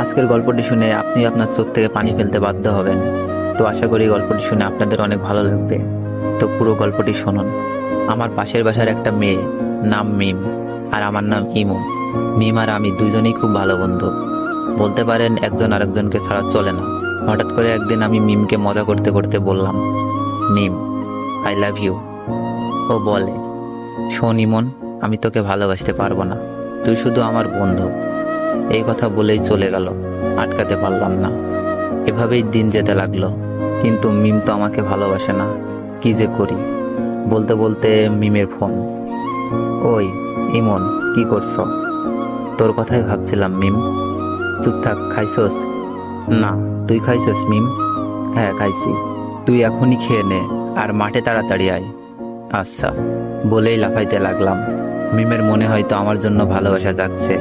আজকের গল্পটি শুনে আপনি আপনার চোখ থেকে পানি ফেলতে বাধ্য হবেন। তো আশা করি গল্পটি শুনে আপনাদের অনেক ভালো লাগবে। তো পুরো গল্পটি শুনুন। আমার পাশের বাসার একটা মেয়ে, নাম মিম, আর আমার নাম ইমু। মিম আর আমি দুইজনেই খুব ভালো বন্ধু, বলতে পারেন একজন আরেকজনকে ছাড়া চলে না। হঠাৎ করে একদিন আমি মিমকে মজা করতে করতে বললাম, মিম, আই লাভ ইউ। ও বলে, শোন ইমন, আমি তোকে ভালোবাসতে পারবো না, তুই শুধু আমার বন্ধু। এই কথা বলেই চলে গেল, আটকাতে পারলাম না। এভাবেই দিন যেতে লাগলো, কিন্তু মিম তো আমাকে ভালোবাসে না। কি যে করি। বলতে বলতে মিমের ফোন। ওই ইমন, কি করছো? তোর কথাই ভাবছিলাম মিম। চুপ থাক, খাইছস? না, তুই খাইছস মিম? হ্যাঁ খাইছি। তুই এখনই খেয়ে নে, আর মাঠে তাড়াতাড়ি আয়। আচ্ছা, বলেই লাফাইতে লাগলাম। মিমের মনে হয়তো আমার জন্য ভালোবাসা জাগছে।